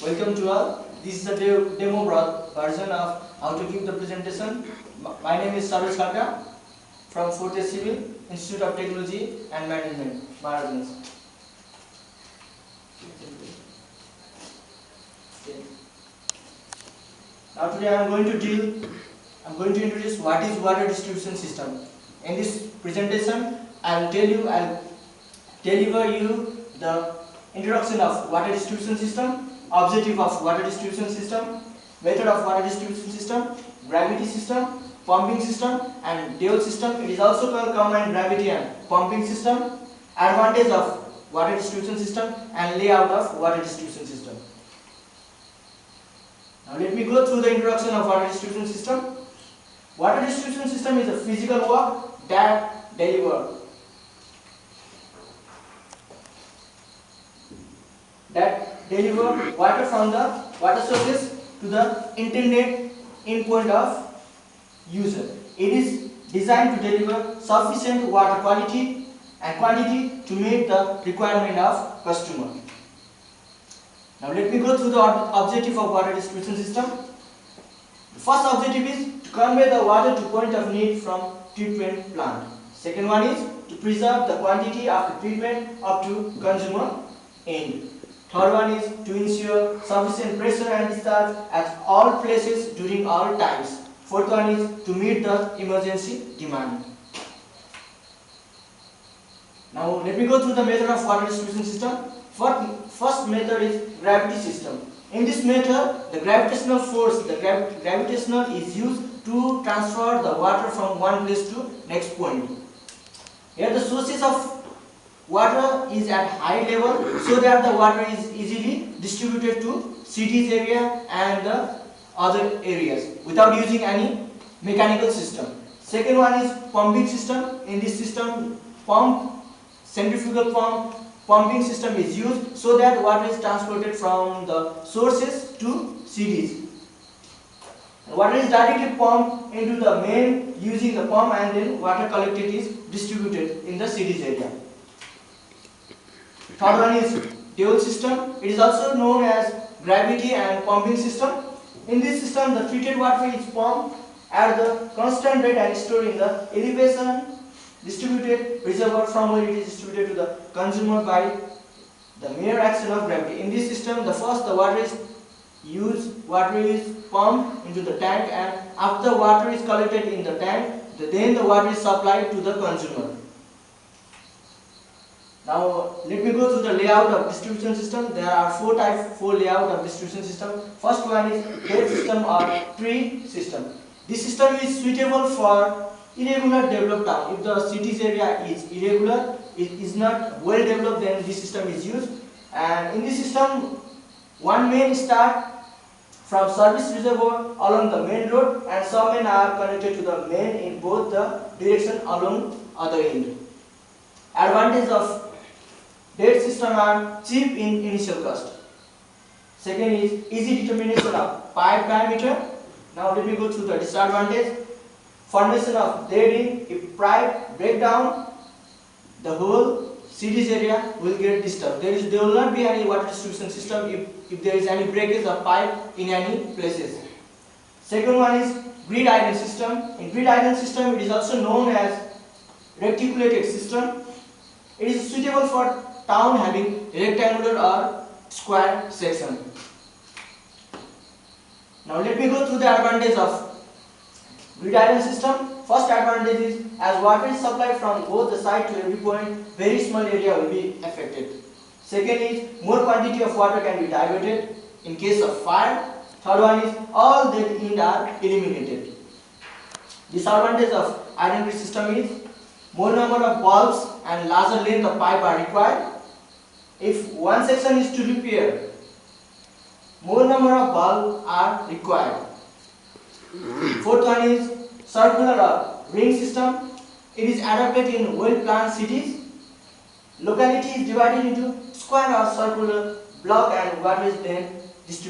Welcome to all. This is a demo version of how to give the presentation. My name is Saroj Kharka from Forte Civil Institute of Technology and Management, Maharajganj. Now today I am going to introduce what is water distribution system. In this presentation, I will deliver you the introduction of water distribution system, objective of water distribution system, method of water distribution system, gravity system, pumping system and dual system. It is also called combined gravity and pumping system, advantage of water distribution system and layout of water distribution system. Now let me go through the introduction of water distribution system. Water distribution system is a physical work that delivers water from the water sources to the intended endpoint of user. It is designed to deliver sufficient water quality and quantity to meet the requirement of customer. Now let me go through the objective of water distribution system. The first objective is to convey the water to point of need from treatment plant. Second one is to preserve the quantity after treatment up to consumer end. Third one is to ensure sufficient pressure and discharge at all places during all times. Fourth one is to meet the emergency demand. Now let me go through the method of water distribution system. First method is gravity system. In this method, the gravitational force, gravitational is used to transfer the water from one place to next point. Here the sources of water is at high level so that the water is easily distributed to cities area and the other areas without using any mechanical system. Second one is pumping system. In this system, centrifugal pumping system is used so that water is transported from the sources to cities. Water is directly pumped into the main using the pump and then water collected is distributed in the cities area. Third one is dual system. It is also known as gravity and pumping system. In this system, the treated water is pumped at the constant rate and stored in the elevation distributed reservoir from where it is distributed to the consumer by the mere action of gravity. In this system, the water is pumped into the tank, and after water is collected in the tank, then the water is supplied to the consumer. Now let me go through the layout of distribution system. There are four layout of distribution system. First one is bed system or tree system. This system is suitable for irregular developed town. If the city's area is irregular, it is not well developed, then this system is used. And in this system, one main start from service reservoir along the main road, and some main are connected to the main in both the direction along other end. Advantage of bed system are cheap in initial cost. Second is easy determination of pipe diameter. Now let me go through the disadvantage. Formation of dead end. If pipe break down, the whole cities area will get disturbed. There will not be any water distribution system if there is any breakage of pipe in any places. Second one is grid iron system. In grid iron system, it is also known as reticulated system. It is suitable for town having rectangular or square section. Now let me go through the advantage of grid iron system. First advantage is, as water is supplied from both the side to every point, very small area will be affected. Second is, more quantity of water can be diverted in case of fire. Third one is, all dead end are eliminated. Disadvantage of iron grid system is, more number of bulbs and larger length of pipe are required. If one section is to repair, more number of bulbs are required. Fourth one is circular or ring system. It is adapted in well-planned cities. Locality is divided into square or circular block, and water is then